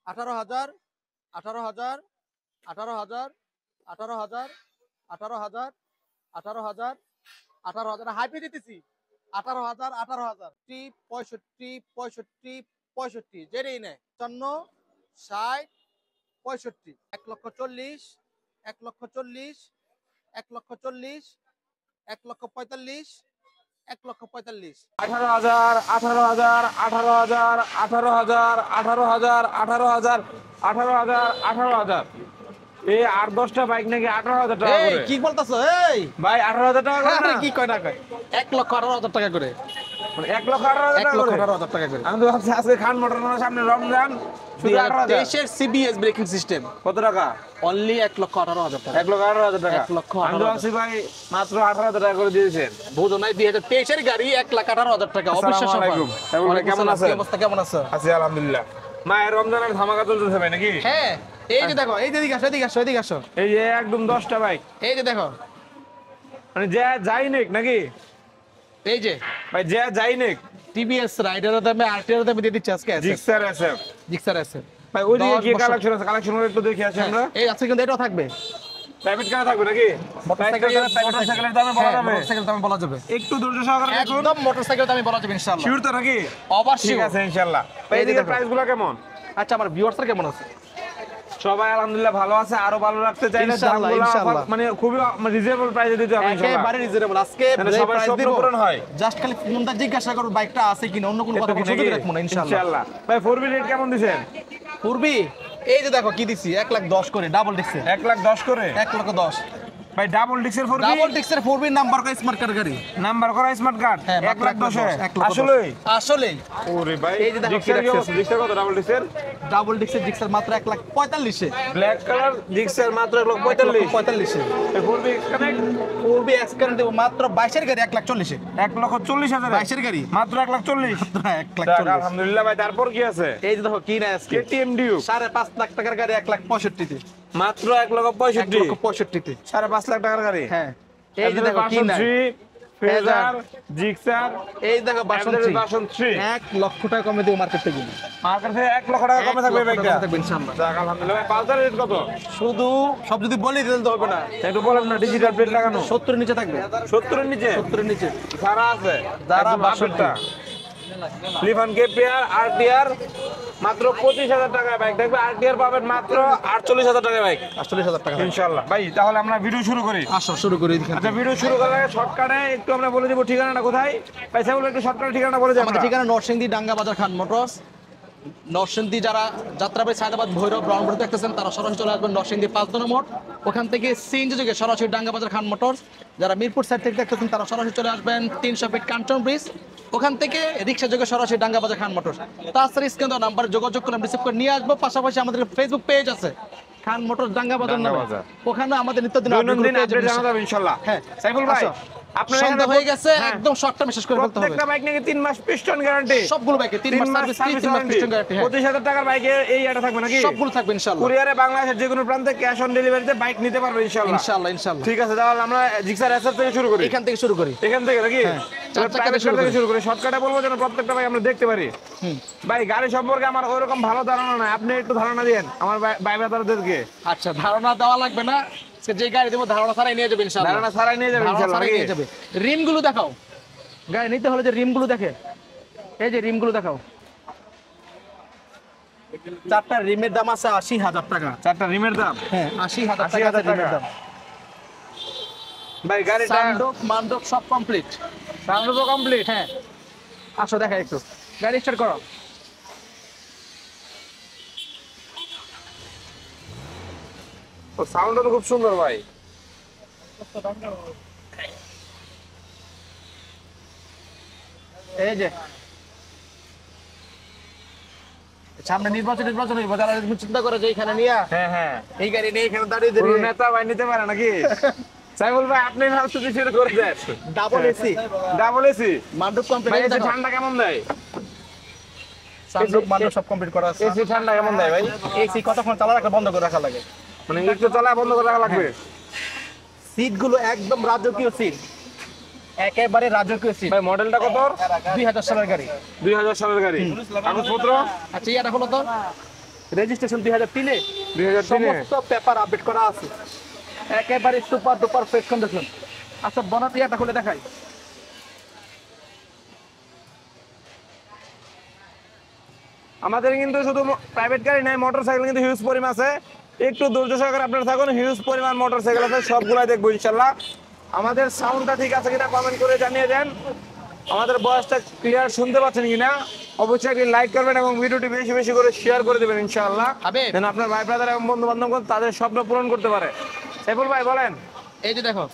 18,000 18,000 18,000 18,000 18,000 18,000 18,000 হাইপে দিতেছি 18,000 18,000 65 65 65 যেটাই নেয় 55 60 65 1,40,000 1,40,000 1,40,000 1,45,000 1,45,000 18,000 18,000 18,000 18,000 18,000 18,000 18,000 18,000 এই 8-10টা বাইক নাকি 18,000 টাকা এই করে। কি বলতাছো এই ভাই 18,000 টাকা করে আরে না? কি কয় না কয় 1,18,000 টাকা করে মানে 1,18,000 টাকা করে। 1,18,000 টাকা করে আমি তো ভাবছি আজকে খান মোটরের সামনে রমজান শুধু 18,000 দেশের সিবিএস ব্রেকিং সিস্টেম কত টাকা? অনলি 1,18,000 টাকা 1,18,000 টাকা। 1,18,000 আমি তো ভাবছি ভাই মাত্র 18,000 টাকা করে দিয়েছেন। বুঝো নাই 2023 এর গাড়ি 1,18,000 টাকা অবিশ্বাস্য আসসালামু আলাইকুম। ভাই, কেমন আছেন? কি অবস্থা কেমন আছো আছি আলহামদুলিল্লাহ। মায়ের রমজানের ধামাকা চলতেছে ভাই নাকি? হ্যাঁ এই যে দেখো এই যে এদিকে আসো এদিকে আসো এদিকে আসো এই যে একদম 10টা বাইক এই যে দেখো মানে যে যাই নেক নাকি এই যে ভাই যে যাই নেক টিভিএস রাইডারের দামে আরটিআর দামে দিয়ে দিচ্ছে আজকে জিক্সার এসএফ জিক্সার আছে ভাই ওই দিকে 10 কি বছর। কালেকশন আছে কালেকশন গুলো একটু দেখি আসি আমরা এই আজকে কিন্তু এটাও থাকবে প্রাইভেট কার থাকবে নাকি মোটরসাইকেলের দামে বলা যাবে মোটরসাইকেল দামে বলা যাবে একটু ধৈর্য সহকারে দেখুন একদম মোটরসাইকেল দামে বলা যাবে ইনশাআল্লাহ শিওর তো নাকি অবশ্যই ঠিক আছে ইনশাআল্লাহ ভাই এই যে এদিকে দেখো। প্রাইস গুলো কেমন আচ্ছা আমার ভিউয়ার্সরা কেমন আছে সবাই আলহামদুলিল্লাহ ভালো আছে আরো ভালো রাখতে চাইলে ইনশাআল্লাহ, দামগুলো ইনশাআল্লাহ। মানে খুবই রিজনেবল প্রাইসে দিতে হবে ইনশাআল্লাহ একেবারে রিজনেবল আজকে যেন সবার স্বপ্ন পূরণ হয়। জাস্ট খালি ফোনটা জিজ্ঞাসা করো বাইকটা আছে কিনা অন্য কোনো কথা এটুকু শুধু নাকি? রাখবো না ইনশাআল্লাহ ইনশাআল্লাহ ভাই 4B রেট কেমন দিবেন পূর্বি এই যে দেখো কি দিছি 1,10,000 করে ডাবল ডিক্সে 1,10,000 করে 1,10,000 ভাই ডাবল ডিক্সের 4B ডাবল ডিক্সের 4B নাম্বার করা স্মার্ট কার গাড়ি নাম্বার করা স্মার্ট কার্ড হ্যাঁ, মাত্র 1,10,000 আসলে আসলে ওরে ভাই এই যে দেখো ডিক্সের কি রাখছে। ডিক্সের কত ডাবল ডিক্সের ডাবল ডিক্সের ডিক্সের মাত্র 1,45,000 ব্ল্যাক কালার ডিক্সের মাত্র 1,45,000 45,000 এই 4B connect 4B x current দেব মাত্র 22 এর গাড়ি 1,40,000 1,40,000 22 এর গাড়ি মাত্র 1,40,000 1,40,000 আলহামদুলিল্লাহ ভাই তারপর কি আছে এই যে দেখো কি না আজকে KTM ডিউ 5.5 লাখ টাকার গাড়ি 1,65,000 তে মাত্র 1,65,000 1,65,000 তে 5.5 লাখ টাকার গাড়ি হ্যাঁ এই যে দেখো কি না ফেজার জিক্সার এই দেখো বাসন বাসন 3 1 লক্ষ টাকা কমে দেব মার্কেট থেকে মার্কেট থেকে 1 লক্ষ টাকা কমে থাকবে বাইকটা থাকবে ইনশাআল্লাহ যাক আলহামদুলিল্লাহ ভাই পালসারের রেট কত শুধু সব যদি বলি দিতে হবে না একটু বলেন না ডিজিটাল প্লেট লাগানো 70 এর নিচে থাকবে 70 এর নিচে 70 এর নিচে সারা আছে যারা একদম 62 আপডেটটা লিফান কেপিআর আরটিআর মাত্র 25,000 টাকায় বাইক থাকবে আরটিআর পাবেন মাত্র 48,000 টাকায় বাইক 48,000 টাকা ইনশাআল্লাহ ভাই তাহলে আমরা ভিডিও শুরু করি আসো শুরু করি এখান আচ্ছা ভিডিও শুরু করার আগে শর্টকাটে একটু আমরা বলে দেব ঠিকানাটা কোথায় ভাই সাহেব একটু শর্টকাটে ঠিকানা বলে যাবেন আমাদের ঠিকানা নরসিংদী ডাঙ্গা বাজার খান মোটরস নরসিংদী যারা যাত্রাবাড়ি সায়দাবাদ ভৈরব রংপুর দেখতেছেন তারা সরাসরি চলে আসবেন নরসিংদী 5 নম্বর মোড় ওখান থেকে সিএনজি যোগে সরাসরি ডাঙ্গা বাজার খান মোটরস যারা মিরপুর সাইড থেকে দেখতেছেন তারা সরাসরি চলে আসবেন 300 ফিট কাঞ্চন ব্রিজ ওখান থেকে রিক্সা যোগে সরাসরি ডাঙ্গা বাজার খান মোটরস তাছাড়া স্ক্রিনে নাম্বার যোগাযোগ করে রিসিভ করে নিয়ে আসবো পাশাপাশি আমাদের ফেসবুক পেজ আছে খান মোটরস ডাঙ্গা বাজার নামে ডাঙ্গা বাজার। ওখানে আমাদের নিত্যদিন দৈনন্দিন update আপডেট পেয়ে জানা যাবেন। যাবে ইনশাআল্লাহ হ্যাঁ সাইফুল ভাই আসো। আপনার সন্ধ্যা হয়ে গেছে হ্যাঁ। একদম শর্টটা মেসেজ করে ফেলতে হবে প্রত্যেকটা বাইক নাকি 3 মাস পিস্টন গ্যারান্টি সবগুলো বাইকে 3 মাস সার্ভিস 3 মাস পিস্টন গ্যারান্টি 25,000 টাকার বাইকে এই এটা থাকবে নাকি সবগুলো থাকবে ইনশাআল্লাহ কুরিয়ারে বাংলাদেশের যে কোনো প্রান্তে ক্যাশ অন ডেলিভারিতে বাইক নিতে পারবে ইনশাআল্লাহ ইনশাআল্লাহ ইনশাআল্লাহ ঠিক আছে তাহলে আমরা জিক্সার এসএফ থেকে শুরু করি এখান থেকে শুরু করি এখান থেকে নাকি চার চাকা প্রাইভেট থেকে থেকে শুরু করি শর্টকাটে বলবো যেন প্রত্যেকটা বাইক আমরা দেখতে পারি ভাই গাড়ি সম্পর্কে আমার ওইরকম ভালো ধারণা নাই আপনি একটু ধারণা দেন আমার ভাই ব্রাদারদেরকে আচ্ছা ধারণা দেওয়া লাগবে না আজকে যে গাড়ি দেবো ধারণা ছাড়াই নিয়ে যাবে ইনশাআল্লাহ ধারণা ছাড়াই নিয়ে যাবেন ধারণা ইনশাআল্লাহ ছাড়াই নাকি? নিয়ে যাবে রিমগুলো দেখাও গাড়ি নিতে হলে যে রিমগুলো দেখে এই যে রিমগুলো দেখাও চারটা রিমের দাম আছে 80,000 টাকা চারটা রিমের দাম হ্যাঁ 80,000 টাকা 80,000 আছে রিমের টাকা। দাম ভাই গাড়িটা সানরুফ মানরুফ সব কমপ্লিট সানরুফ কমপ্লিট হ্যাঁ আসো দেখা একটু গাড়ি স্টার্ট করো ও সাউন্ডটা তো খুব সুন্দর ভাই এই যে সামনে নির্বাচন হইব যারা এরকম চিন্তা করে যে এখানে নিয়ে হ্যাঁ হ্যাঁ এই গাড়ি নিয়ে এখানে দাঁড়িয়ে পুরো দাঁড়িয়ে নেতা ভাই নিতে পারে নাকি সাইফুল ভাই আপনি ভাবতে শুরু করে দেন ডাবল এসি ডাবল এসি মান্ডুপ ভাই কমপ্লিট এসি ঠান্ডা কেমন দেয় সানরুফ মান্ডুপ সব কমপ্লিট করা আছে এসি ঠান্ডা কেমন দেয় ভাই এসি কতক্ষণ চালা রাখা বন্ধ করে রাখা লাগে মানে একটু চালা বন্ধ করে রাখা লাগবে সিট গুলো একদম রাজকীয় সিট একেবারে রাজকীয় সিট ভাই মডেলটা কত 2000 সালের গাড়ি 2000 সালের গাড়ি কাগজপত্র আচ্ছা ইয়াটা হলো তো রেজিস্ট্রেশন 2003-এ 2003-এ সমস্ত পেপার আপডেট করা আছে, একেবারে সুপার ডুপার ফ্রেশ কন্ডিশন। আচ্ছা বনাট ইয়াটা খুলে দেখাই। আমাদের কিন্তু শুধু প্রাইভেট গাড়ি নাই, মোটরসাইকেল কিন্তু হিউজ পরিমাণ আছে। একটু ধৈর্য সহকারে আপনারা থাকুন, হিউজ পরিমাণ মোটরসাইকেল আছে, সবগুলাই দেখবো ইনশাল্লাহ। আমাদের সাউন্ডটা ঠিক আছে কিনা কমেন্ট করে জানিয়ে দেন, আমাদের ভয়েসটা ক্লিয়ার শুনতে পাচ্ছেন কিনা। অবশ্যই একটি লাইক করবেন এবং ভিডিওটি বেশি বেশি করে শেয়ার করে দেবেন ইনশাআল্লাহ, হাবিব। যেন আপনার ভাই ব্রাদার এবং বন্ধু বান্ধব তাদের স্বপ্ন পূরণ করতে পারে। সাইফুল ভাই বলেন। এই যে দেখো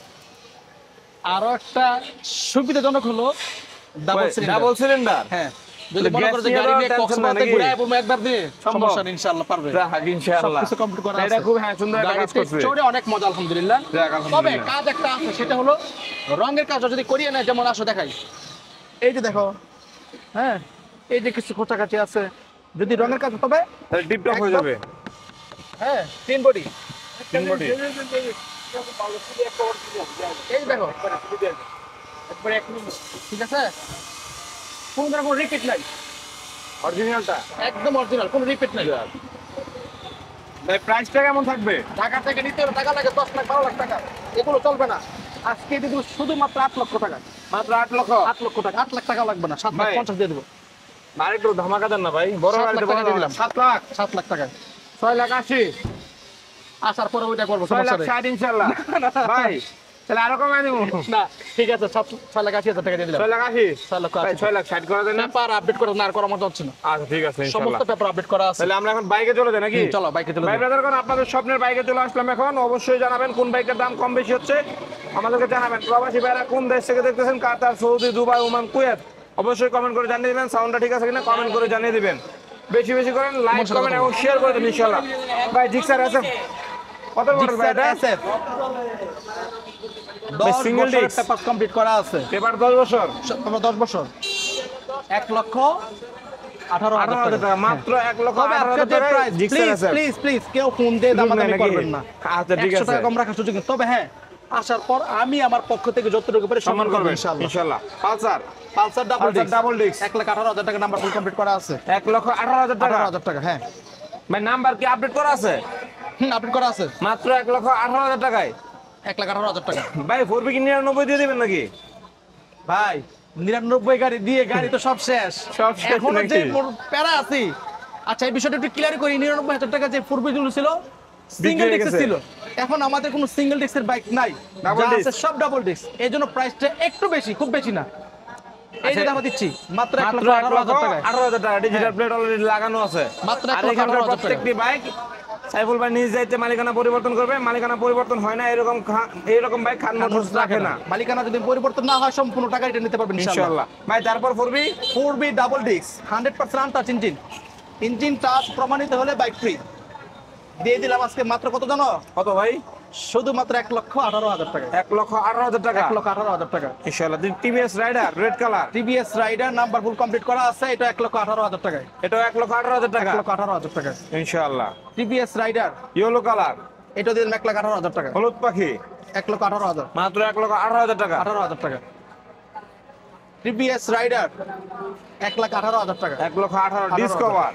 আরো একটা সুবিধাজনক হলো ডাবল সিলিন্ডার। হ্যাঁ, যদি মনে গ্যাস করো যে নিয়ে গাড়ি তো নিয়ে tension কক্সবাজারে নাকি? ঘুরে পড়বো একবার দিয়ে, সম্ভব। সমস্যা নেই, ইনশাআল্লাহ পারবে। ইনশাআল্লাহ সবকিছু কমপ্লিট করা এটা আছে। খুব হ্যাঁ সুন্দর একটা কাজ গাড়িতে করছে। চড়ে অনেক মজা আলহামদুলিল্লাহ। যাক, তবে আলহামদুলিল্লাহ। কাজ একটা আছে, সেটা হলো রঙের কাজটা যদি করিয়ে নেয়, যেমন আসো দেখাই, এই যে দেখো, হ্যাঁ এই যে কিছু খোঁচাকাচি আছে, যদি রঙের কাজ তবে তাহলে টিপ টপ হয়ে যাবে। হ্যাঁ তিন বডি, তিন বডি। এই যে দেখো একবারে এক নম্বর, ঠিক আছে, কোনো ধরনের কোনো রিপিট নাই, অরিজিনালটা একদম অরিজিনাল, কোনো রিপিট নাই। ভাই প্রাইসটা কেমন থাকবে? ঢাকা থেকে নিতে হলে টাকা লাগে 10 লাখ 12 লাখ টাকা, এগুলো চলবে না। আজকে দিয়ে দেবো শুধুমাত্র 8 লক্ষ টাকা, মাত্র 8 লক্ষ। 8 লক্ষ টাকা, 8 লাখ টাকা লাগবে না, 7 লাখ ভাই। 50 দিয়ে দেবো। আর একটু ধামাকা দেন না ভাই, বড় 7 গাড়িতে লাখ বড় টাকা দিয়ে দিলাম। 7 লাখ 7 লাখ টাকা 6 লাখ 80 আসার পরে ওইটা করবো, 6 সমস্যা লাখ নেই। 60 ইনশাআল্লাহ। ভাই তাহলে আরো কমাই দেবো। না ঠিক আছে, 6 লাখ 80 হাজার টাকা দিয়ে দিলাম। 6 লাখ 80 6 লক্ষ ভাই 80। 6 লাখ 60 করে দেন না। পেপার আপডেট করে না আর করার মতো হচ্ছে না, আচ্ছা ঠিক আছে ইনশাআল্লাহ। সমস্ত পেপার আপডেট করা আছে। তাহলে আমরা এখন বাইকে চলে যাই নাকি? চলো বাইকে চলে ভাই যাই। ব্রাদার কোন আপনাদের স্বপ্নের বাইকে চলে আসলাম এখন। অবশ্যই জানাবেন কোন বাইকের দাম কম বেশি হচ্ছে, আমাদেরকে জানাবেন। প্রবাসী ভাইরা কোন দেশ থেকে দেখতেছেন, কাতার, সৌদি, দুবাই, ওমান, কুয়েত, অবশ্যই কমেন্ট করে জানিয়ে দিবেন। সাউন্ডটা ঠিক আছে কিনা কমেন্ট করে জানিয়ে দিবেন। বেশি বেশি করেন, লাইক কমেন্ট এবং শেয়ার করে দিন ইনশাআল্লাহ। ভাই জিক্সার এসএফ কত মডেল ভাই এটা? SF 10 10 single বছরের disc। পেপার কমপ্লিট করা আছে, পেপার 10 বছর, পেপার 10 বছর, 1 লক্ষ 18 18,000 হাজার টাকা, টাকা। মাত্র 1 লক্ষ তবে 18,000 আজকে যে টাকায় price, Gixxer please SF. Please please কেউ ফোন দিয়ে দামাদামি নাকি? করবেন না। আচ্ছা ঠিক 100 আছে, টাকা কম রাখার সুযোগ নেই। তবে হ্যাঁ, আসার পর আমি আমার পক্ষ থেকে যতটুকু পারি সম্মান করবেন ইনশাআল্লাহ। ইনশাআল্লাহ। Pulsar Pulsar double disc, double disc 1 lakh 18 হাজার টাকা নাম্বার ফুল কমপ্লিট করা আছে। 1 লক্ষ 18,000 টাকা। 18 হাজার টাকা, হ্যাঁ ভাই নাম্বার কি আপডেট করা আছে? আপডেট করা আছে। মাত্র 1 লক্ষ 18,000 টাকায়। 1 লাখ 18 হাজার টাকা। ভাই 4B কি 99 দিয়ে দিবেন নাকি? ভাই 99 গাড়ি দিয়ে গাড়ি তো সব শেষ, সব শেষ এখনো নাকি? যে প্যারা আছি। আচ্ছা এই বিষয়টা একটু ক্লিয়ার করি, 99 হাজার টাকা যে পূর্বে যেগুলো ছিল সিঙ্গেল হয়ে ডিস্ক গেছে। ছিল, এখন আমাদের কোনো সিঙ্গেল ডিস্কের বাইক নাই, Double যা disc। আছে সব ডাবল ডিস্ক। এই জন্য প্রাইসটা একটু বেশি, খুব বেশি না। এই যে আচ্ছা, দাম দিচ্ছি মাত্র 1 মাত্র লক্ষ 1 18 লক্ষ হাজার টাকা। 18,000 টাকা। ডিজিটাল প্লেট অলরেডি লাগানো আছে। মাত্র 1 আর লক্ষ এখানকার 18 হাজার টাকা। প্রত্যেকটি বাইক সাইফুল ভাই নিজ দায়িত্বে মালিকানা পরিবর্তন করবে। মালিকানা পরিবর্তন হয় না এরকম বাইক খান মোটরস রাখে না মালিকানা যদি পরিবর্তন না হয় সম্পূর্ণ টাকা রিটার্ন নিতে পারবেন ইনশাআল্লাহ। ইনশাআল্লাহ। ভাই তারপর 4B 4B double disc 100% untouch engine, engine touch প্রমাণিত হলে বাইক ফ্রি দিয়ে দিলাম আজকে। মাত্র কত জানো? কত ভাই? শুধুমাত্র 1 লক্ষ 18 হাজার টাকা। 1 লক্ষ 18,000 টাকা 1 লক্ষ 18 হাজার টাকা। ইনশাআল্লাহ। TVS Raider red colour, TVS Raider number full complete করা আছে, এটা 1 লক্ষ 18 হাজার টাকায়। এটাও 1 লক্ষ 18,000 টাকা 1 লক্ষ 18 হাজার টাকা। ইনশাআল্লাহ। টিভিএস রাইডার ইয়েলো কালার, এটা দিলাম 1 লক্ষ 18 হাজার টাকা। হলুদ পাখি 1 লক্ষ 18 হাজার, মাত্র 1 লক্ষ 18,000 টাকা 18 হাজার টাকা। টিভিএস রাইডার 1 লক্ষ 18 হাজার টাকা। 1 লক্ষ 18 ডিসকভার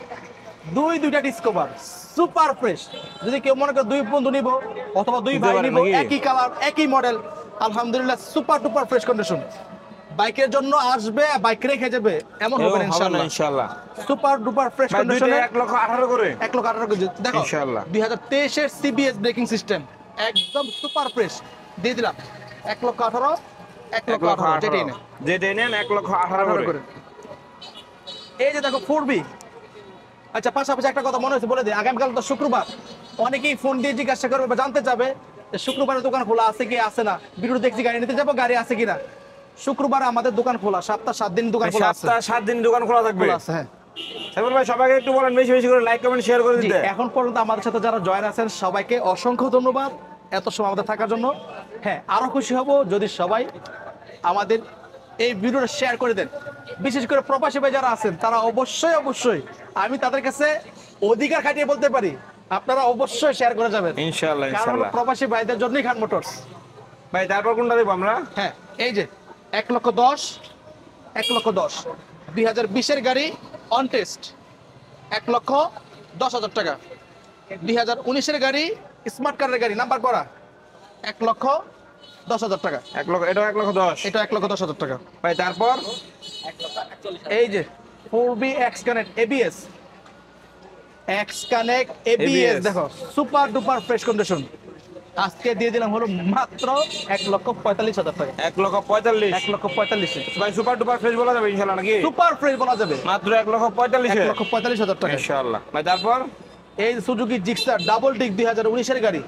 দুইটা ডিসকভার সুপার ফ্রেশ। যদি কেউ মনে করে 2 বন্ধু নিব অথবা 2 নিতে ভাই পারেন নিব, নাকি? একই কালার একই মডেল, আলহামদুলিল্লাহ সুপার ডুপার ফ্রেশ কন্ডিশন। বাইকের জন্য আসবে, বাইক রেখে যাবে, এমন হবে না ইনশাআল্লাহ। ইনশাআল্লাহ। সুপার ডুপার ফ্রেশ ভাই দুইটা কন্ডিশনে 1 লক্ষ 18 করে 1 লক্ষ 18 কেজি। দেখো ইনশাআল্লাহ। 2023 এর সিবিএস ব্রেকিং সিস্টেম একদম সুপার ফ্রেশ দিয়ে দিলাম 1 লক্ষ 18, 1 লক্ষ 18 যেটাই নেই যেটাই নেন 1 লক্ষ 18 18 করে করে। এই যে দেখো 4B। আচ্ছা পাশাপাশি একটা কথা মনে হচ্ছে বলে দিই, আগামীকাল তো শুক্রবার, অনেকেই ফোন দিয়ে জিজ্ঞাসা করবে বা জানতে চাবে যে শুক্রবারের দোকান খোলা আছে কি আছে না। ভিডিও দেখছি গাড়ি নিতে যাবো, গাড়ি আছে কিনা। শুক্রবার আমাদের দোকান খোলা, সপ্তাহ 7 দিন দোকান খোলা আছে। সপ্তাহ 7 দিন দোকান খোলা থাকবে। খোলা আছে, হ্যাঁ। সাইফুল ভাই সবাইকে একটু বলেন বেশি বেশি করে লাইক কমেন্ট শেয়ার করে জি, দিতে। এখন পর্যন্ত আমাদের সাথে যারা জয়েন আছেন সবাইকে অসংখ্য ধন্যবাদ এত সময় আমাদের থাকার জন্য। হ্যাঁ, আরো খুশি হব যদি সবাই আমাদের এই ভিডিওটা শেয়ার করে দেন। বিশেষ করে প্রবাসী ভাই যারা আছেন তারা অবশ্যই অবশ্যই, আমি তাদের কাছে অধিকার খাটিয়ে বলতে পারি, আপনারা অবশ্যই শেয়ার করে যাবেন। ইনশাআল্লাহ কারণ হলো ইনশাআল্লাহ। প্রবাসী ভাইদের জন্যই খান মোটরস। ভাই তারপর কোনটা দেব আমরা? হ্যাঁ, এই যে 1 লক্ষ 10, 1 লক্ষ 10 2020 এর গাড়ি অন টেস্ট 1 লক্ষ 10,000 টাকা। 2019-এর গাড়ি, স্মার্ট কার্ডের গাড়ি, নাম্বার করা, 1,10,000 টাকা। 1 লক্ষ, এটা 1,10,000। এটা 1,10,000 টাকা। ভাই তারপর এই যে 4B X Connect ABS, X Connect ABS ABS দেখো সুপার ডুপার ফ্রেশ কন্ডিশন, আজকে দিয়ে দিলাম হলো মাত্র 1,45,000 টাকা। 1,45,000। 1,45,000 ভাই সুপার ডুপার ফ্রেশ বলা যাবে ইনশাআল্লাহ নাকি? সুপার ফ্রেশ বলা যাবে, মাত্র 1,45,000। 1,45,000 টাকা। ইনশাআল্লাহ। ভাই তারপর এই সুজুকি জিক্সার ডাবল ডিস্ক 2019-এর গাড়ি,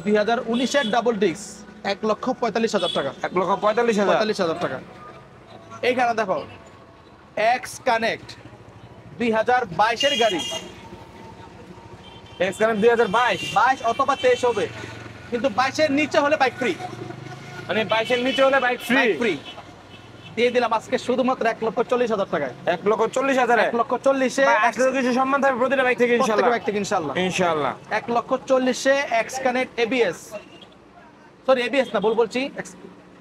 2019-এর ডাবল ডিস্ক, 1,45,000 টাকা। 1,45,000। 45,000 টাকা। এইখানে দেখো এক্স কানেক্ট 2022-এর গাড়ি, এক্সকানেক্ট 2022। 22 অথবা 23 হবে, কিন্তু 22-এর নিচে হলে বাইক ফ্রি। মানে 22 এর নিচে হলে বাইক ফ্রি। বাইক ফ্রি দিয়ে দিলাম আজকে শুধুমাত্র 1,40,000 টাকায়। 1,40,000। 1,40,000-এ একশো কিছু সম্মান থাকবে প্রতিটা বাইক থেকে ইনশাআল্লাহ। প্রত্যেকটা বাইক থেকে ইনশাআল্লাহ। ইনশাআল্লাহ। 1,40,000-এ X connect ABS, sorry ABS না, ভুল বলছি,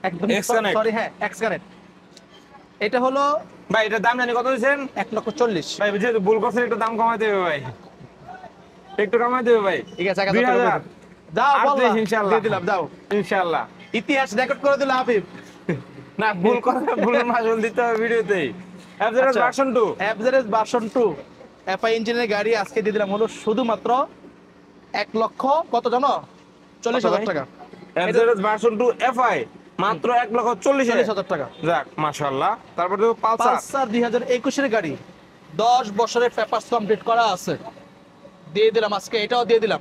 একদম X Connect। সরি, হ্যাঁ এক্স কানেক্ট। এটা হলো ভাই এটার দাম জানি কত দিয়েছেন? 1,40,000। ভাই যেহেতু ভুল করছেন একটু দাম কমাই দেবে ভাই, একটু কমাই দেবে ভাই। ঠিক আছে, 1,000 2000। টাকা দাও, বল ইনশাআল্লাহ দিয়ে দিলাম, দাও। ইনশাআল্লাহ। ইতিহাস রেকর্ড করে দিল হাবিব। না ভুল করে ভুল মাসুল দিতে হবে ভিডিওতেই। Average version 2। Average version 2 FI ইঞ্জিনের গাড়ি আজকে দিয়ে দিলাম হলো শুধুমাত্র 1,00,000 কত জানো? 40,000 টাকা। অ্যাভারেজ ভার্সন 2 এফআই মাত্র 1,40,000। 40,000 টাকা। যাক মাশাআল্লাহ। তারপর দেখো পালসার। পালসার 2021-এর গাড়ি, 10 বছরের পেপারস কমপ্লিট করা আছে, দিয়ে দিলাম আজকে, এটাও দিয়ে দিলাম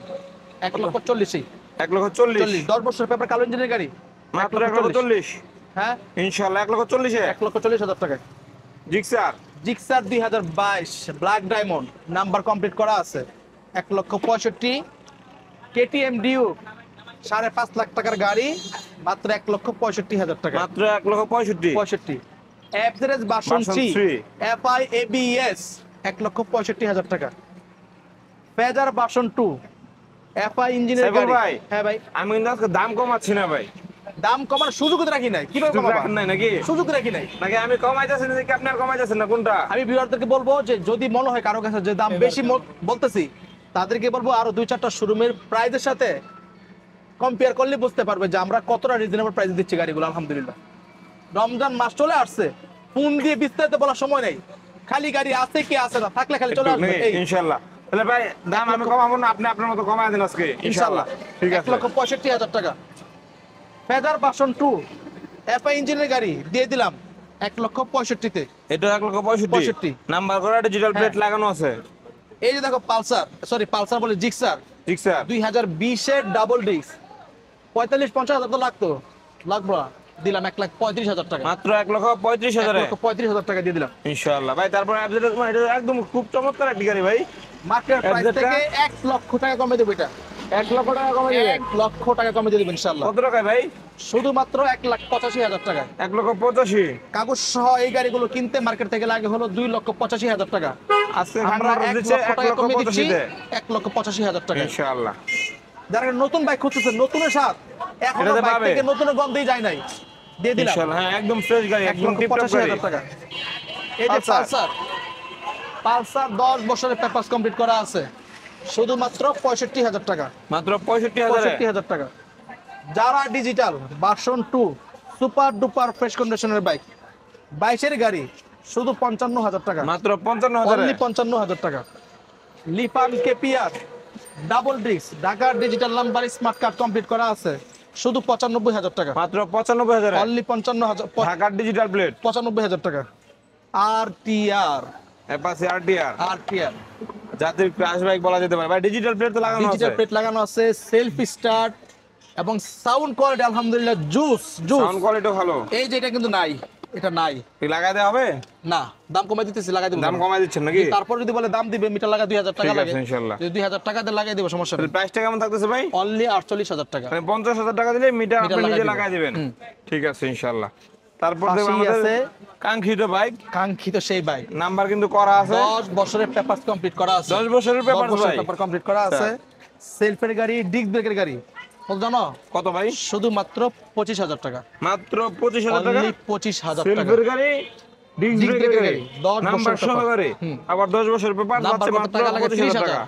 1,40,000। 1,40,000। 10 বছরের পেপার কালো ইঞ্জিনের গাড়ি মাত্র 1,40,000। হ্যাঁ, ইনশাআল্লাহ 1,40,000। 1,40,000 টাকায়। Gixxer. Gixxer 2022 black diamond, number complete করা আছে, 1,65,000। কেটিএম ডিউ 5.5 লাখ টাকার গাড়ি, মাত্র 1,65,000 টাকা। মাত্র 1,65,000। 65। Average version Version 3 3 FI ABS, 1,65,000 টাকা। ফেজার ভার্সন 2 এফআই ইঞ্জিনের সাইফুল গাড়ি। ভাই, হ্যাঁ ভাই, আমি কিন্তু আজকে দাম কমাচ্ছি না ভাই। দাম কমার সুযোগ তো রাখি নাই, কিভাবে সুযোগ কমাবো? রাখেন নাই নাকি? সুযোগ রাখি নাই। নাকি আমি কমাইতেছি নাকি আপনি আর কমাইতেছেন না, কোনটা? আমি ভিউয়ারদেরকে বলবো যে যদি মনে হয় কারো কাছে যে দাম বেশি বলতেছি, তাদেরকে বলবো আরো 2-4টা শোরুমের প্রাইসের সাথে কম্পেয়ার করলে বুঝতে পারবে যে আমরা কতটা রিজনেবল প্রাইস দিচ্ছি গাড়িগুলো। আলহামদুলিল্লাহ, রমজান মাস চলে আসছে, ফোন দিয়ে বিস্তারিত বলার সময় নেই, খালি গাড়ি আছে কি আছে না, থাকলে খালি চলে আসবে। এই ইনশাআল্লাহ। তাহলে ভাই দাম আমি কমাবো না, আপনি আপনার মতো কমায় দেন আজকে ইনশাআল্লাহ। ঠিক আছে। 1,65,000 টাকা। ফেজার ভার্সন 2 এফআই ইঞ্জিনের গাড়ি দিয়ে দিলাম 1,65,000-তে। এটা 1,65,000। 65 নাম্বার করা ডিজিটাল প্লেট হ্যাঁ। লাগানো আছে। এই যে দেখো পালসার, সরি পালসার বলে জিক্সার জিক্সার 2020-এর ডাবল ডিস্ক, 45-50,000 তো লাগতো, লাগবো না, দিলাম 1,35,000 টাকা। মাত্র 1,35,000। 1,35,000 টাকা দিয়ে দিলাম। ইনশাআল্লাহ ভাই। তারপর অ্যাপজেট মানে এটা একদম খুব চমৎকার একটি গাড়ি ভাই। মার্কেট প্রাইস FZ টা? থেকে 1,00,000 টাকা কমে দেবো, এটা 1,00,000 টাকা কমে দিবেন। 1,00,000 টাকা কমে দিয়ে দেবো ইনশাআল্লাহ। কত টাকায় ভাই? শুধুমাত্র 1,85,000 টাকা। 1,85,000। কাগজ সহ এই গাড়িগুলো কিনতে মার্কেট থেকে লাগে হলো 2,85,000 টাকা। আজকে আমরা 1,00,000 টাকা কমে দিচ্ছি 1,85,000। 1,85,000 টাকা। ইনশাআল্লাহ। যারা নতুন বাইক খুঁজতেছেন, নতুনের স্বাদ, এখনো এটাতে বাইক পাবে। থেকে নতুনের গন্ধই যায় নাই, দিয়ে দিলাম ইনশাআল্লাহ হ্যাঁ, একদম ফ্রেশ গাড়ি, একদম টিপটপ গাড়ি। 1,85,000 টাকা। এই যে পালসার। পালসার 10 বছরের পেপারস কমপ্লিট করা আছে, শুধুমাত্র 65,000 টাকা। মাত্র 65,000। 65,000 টাকা। যারা digital version 2 super duper fresh কন্ডিশনের বাইক, 22-এর গাড়ি, শুধু 55,000 টাকা। মাত্র 55,000। অনলি 55,000 টাকা। লিফান কেপিআর ডাবল ডিস্ক ঢাকার digital number smart card complete করা আছে, শুধু 95,000 টাকা। মাত্র 95,000। অনলি 55,000, ঢাকার ডিজিটাল প্লেট 95,000 টাকা। আরটিআর, অ্যাপাচি আরটিআর আরটিআর জাতির ক্রাশ বাইক বলা যেতে পারে ভাই। ডিজিটাল প্লেট তো লাগানো আছে। ডিজিটাল প্লেট লাগানো আছে, সেলফ স্টার্ট এবং সাউন্ড কোয়ালিটি আলহামদুলিল্লাহ জুস জুস। সাউন্ড কোয়ালিটি ভালো। এই যে এটা কিন্তু নাই, এটা নাই, ঠিক লাগাই দেওয়া হবে? না দাম কমাই দিতেছি, লাগাই দিব। দাম কমাই দিচ্ছেন নাকি? তারপর যদি বলে দাম দিবে, মিটার লাগা 2,000 টাকা ঠিক লাগে, আছে ইনশাআল্লাহ। যদি 2,000 টাকা দিয়ে লাগাই দিব, সমস্যা নেই। প্রাইসটা কেমন থাকতেছে ভাই? অনলি 48,000 টাকা। মানে 50,000 টাকা দিলে মিটার আপনি লাগাই নিজে দিবেন। লাগাই দিবেন। হুম। ঠিক আছে ইনশাআল্লাহ। তারপর দেখো পাশেই আমাদের আছে কাঙ্ক্ষিত বাইক, কাঙ্ক্ষিত সেই বাইক, নাম্বার কিন্তু করা আছে। 10 বছরের পেপারস কমপ্লিট করা আছে। 10 বছরের পেপার ভাই। পেপার কমপ্লিট করা আছে, সেলফের গাড়ি, ডিস্ক ব্রেকের গাড়ি। কত জানো? কত ভাই? শুধুমাত্র 25,000 টাকা। মাত্র 25,000 টাকা। অনলি 25,000 টাকা। সিলভার গাড়ি, ডিস্ক ডিস্ক ব্রেকের ব্রেকের গাড়ি, গাড়ি, 10 নাম্বার বছরের পেপার। সহকারে, হুম। আবার 10 বছর পেপার নাম্বার যাচ্ছে কত মাত্র টাকা লাগে? 25,000 30,000 টাকা।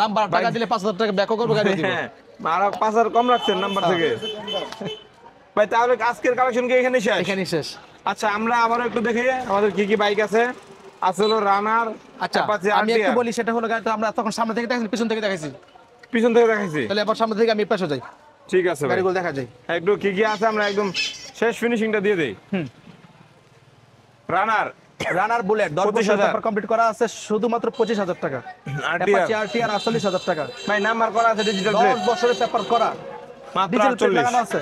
নাম্বার টাকা ভাই- দিলে 5,000 টাকা ব্যাকও করবো গাড়ি দিব। হ্যাঁ, আর 5,000 কম রাখছেন নাম্বার থেকে। ভাই তাহলে আজকের কালেকশন কি এখানে শেষ? এখানেই শেষ। আচ্ছা, আমরা আবার একটু দেখি আমাদের কি কি বাইক আছে। আছে হলো রানার, আচ্ছা আমি একটু বলি, সেটা হলো গাড়িটা আমরা তখন সামনে থেকে দেখাইছি, পিছন থেকে দেখাইছি, পিছন থেকে দেখাইছি। তাহলে আবার সামনে থেকে আমি পাশে যাই, ঠিক আছে ভাই, গাড়িগুলো দেখা যায়। একটু কি কি আছে আমরা একদম শেষ ফিনিশিংটা দিয়ে দেই। হুম। রানার রানার বুলেট 10 বছর 25,000 পেপার কমপ্লিট করা আছে শুধুমাত্র 25,000 টাকা। আরটিআর, অ্যাপাচি আরটিআর 48,000 টাকা। ভাই নাম্বার করা আছে ডিজিটাল প্লেট 10 বছরের পেপার করা, মাত্র ডিজিটাল প্লেট 48। লাগানো আছে।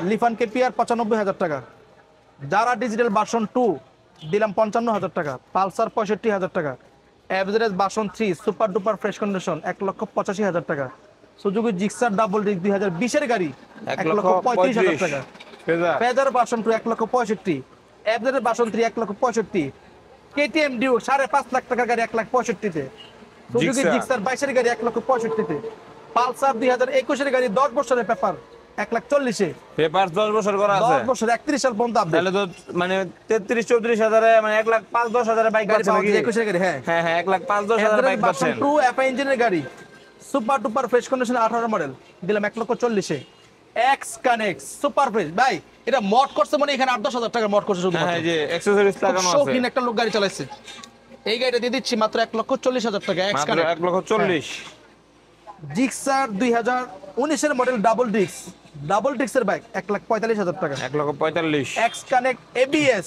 লিফান কেপিআর 95,000 টাকা। যারা ডিজিটাল ভার্সন 2 দিলাম 55,000 টাকা। পালসার 65,000 টাকা। Average version 3 super duper fresh condition 1,85,000 টাকা। সুজুকি জিক্সার ডাবল ডিস্ক 2020 এর গাড়ি 1,35,000 টাকা। Fazer version 2 1,65,000। Average version 3 1,65,000। KTM ডিউ 5.5 লাখ টাকার গাড়ি 1,65,000 তে। Suzuki Gixxer. জিক্সার 22 এর গাড়ি 1,65,000 তে। পালসার 2021 এর গাড়ি 10 বছরের পেপার 1,40,000 এ। পেপার 10 বছর করা আছে, 10 বছর 31 সাল পর্যন্ত আপডেট। তাহলে তো মানে 33-34 হাজারে মানে 1,05,000-10,000 বাইক গাড়ি পাচ্ছেন পাওয়া নাকি? যায় 21 এর গাড়ি, হ্যাঁ। হ্যাঁ হ্যাঁ, 1,05,000 বাইক পাচ্ছেন। 2 এফআই ইঞ্জিনের গাড়ি super duper fresh condition 18 model দিলাম 1,40,000 এ। এক্স কানেক্ট সুপার ফ্রেশ ভাই, এটা মড করছে মানে এখানে 8-10,000 টাকা মড করছে শুধু। হ্যাঁ, এই যে অ্যাকসেসরিজ লাগানো আছে, শৌখিন একটা লোক গাড়ি চালাইছে। এই গাড়িটা দিয়ে দিচ্ছি মাত্র 1,40,000 টাকা। এক্স মাত্র কানেক্ট 1,40,000। জিক্সার 2019 এর মডেল ডাবল ডিস্কের বাইক 1,45,000 টাকা। 1,45,000। এক্স কানেক্ট এবিএস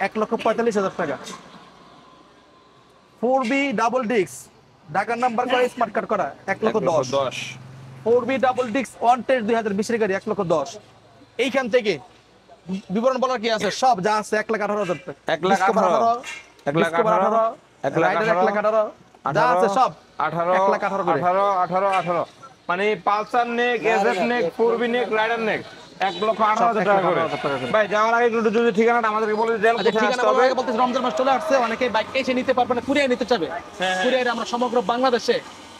1,45,000 টাকা। 4B ডাবল ডিস্ক ঢাকার নাম্বার করা স্মার্ট কার্ড করা 1,10,000। 1,10,000। 4B double disc one test 2020 এর গাড়ি 1,10,000। এইখান থেকে বিবরণ বলার কি আছে, সব যা আছে 1,18,000 টাকা। 1,18,000, 1,18,000, 1,18,000 যা আছে সব 18,18 করে। 18 মানে পালসার নেক, এসএফ নেক, 4B নেক, রাইডার নেক 1,18,000 টাকা করে। 1,18,000 টাকা করে। ভাই যাওয়ার আগে একটু যদি ঠিকানাটা আমাদেরকে বলে দেন, আচ্ছা, কোথায় ঠিকানা আসতে হবে? বলার আগে বলতেছি, রমজান মাস চলে আসছে, অনেকে বাইক এসে নিতে পারবে না, কুরিয়ার নিতে চাবে। হ্যাঁ। কুরিয়ারে আমরা সমগ্র বাংলাদেশে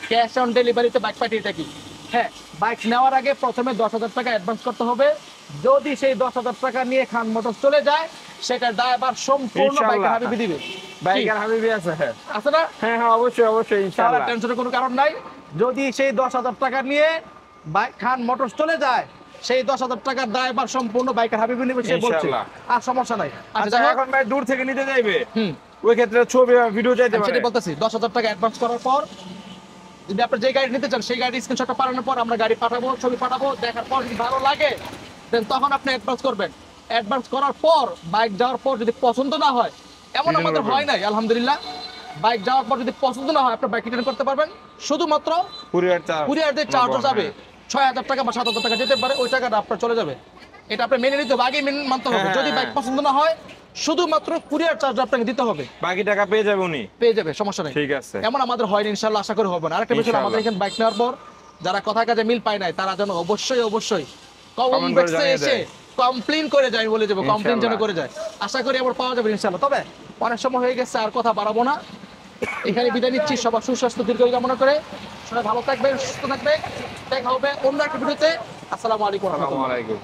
ক্যাশ অন ডেলিভারিতে বাইক পাঠিয়ে থাকি। হ্যাঁ, বাইক নেওয়ার আগে প্রথমে 10,000 টাকা অ্যাডভান্স করতে হবে। যদি সেই 10,000 টাকা নিয়ে খান মোটরস চলে যায়, সেটা দায়ভার সম্পূর্ণ বাইকের ইনশাআল্লাহ। হাবিবি দিবে। বাইকের হাবিবি আছে। হ্যাঁ আছে না? হ্যাঁ হ্যাঁ, অবশ্যই অবশ্যই, তাহলে ইনশাআল্লাহ। টেনশনের কোনো কারণ নাই। যদি সেই 10,000 টাকা নিয়ে বাইক খান মোটরস চলে যায়, সেই 10,000 টাকার দায়ভার সম্পূর্ণ বাইকের হাবিবি নেবে, সে বলছে। ইনশাআল্লাহ। আর সমস্যা নাই। আচ্ছা, আচ্ছা, যাই হোক, এখন ভাই দূর থেকে নিতে যাইবে, হুম, ওই ক্ষেত্রে ছবি বা ভিডিও চাইতে আমি পারে। সেটাই বলতেছি। 10,000 টাকা অ্যাডভান্স করার পর যদি আপনি যে গাড়ি নিতে চান, সেই গাড়ির স্ক্রিনশটটা পাঠানোর পর আমরা গাড়ি পাঠাবো, ছবি পাঠাবো। দেখার পর যদি ভালো লাগে দেন তখন আপনি অ্যাডভান্স করবেন। অ্যাডভান্স করার পর বাইক যাওয়ার পর যদি পছন্দ না হয়, এমন Return আমাদের করবেন। হয় নাই আলহামদুলিল্লাহ, বাইক যাওয়ার পর যদি পছন্দ না হয় আপনি বাইক রিটার্ন করতে পারবেন। শুধুমাত্র কুরিয়ার চার্জ, কুরিয়ার যে চার্জও যাবে 6,000 টাকা বা 7,000 টাকা যেতে পারে, ওই টাকাটা আপনার চলে যাবে। এটা আপনি মেনে নিতে হবে, আগে মেনে মানতে হবে। হ্যাঁ, যদি বাইক হ্যাঁ। পছন্দ না হয় শুধুমাত্র কুরিয়ার চার্জ আপনাকে দিতে হবে, বাকি টাকা পেয়ে যাবে উনি। পেয়ে যাবে, সমস্যা নেই। ঠিক আছে। এমন আমাদের হয়নি, ইনশাআল্লাহ, আশা করি হবে না। আরেকটা বিষয়, ইনশাআল্লাহ। আমাদের এখানে বাইক নেওয়ার পর যারা কথা কাজে মিল পায় নাই, তারা যেন অবশ্যই Comment করে কমেন্টে জানিয়ে এসে দেয়। কমপ্লেইন করে যায়, বলে যাবো, কমপ্লেইন যেন ইনশাআল্লাহ। করে যায়। আশা করি আবার পাওয়া যাবে ইনশাআল্লাহ। তবে অনেক সময় হয়ে গেছে, আর কথা বাড়াবো না, এখানে বিদায় নিচ্ছি। সবার সুস্বাস্থ্য দীর্ঘায়ু কামনা করে সবাই ভালো থাকবেন, সুস্থ থাকবেন। দেখা হবে অন্য একটা ভিডিওতে। আসসালামু আলাইকুম ওয়া রাহমাতুল্লাহ। আসসালামু আলাইকুম।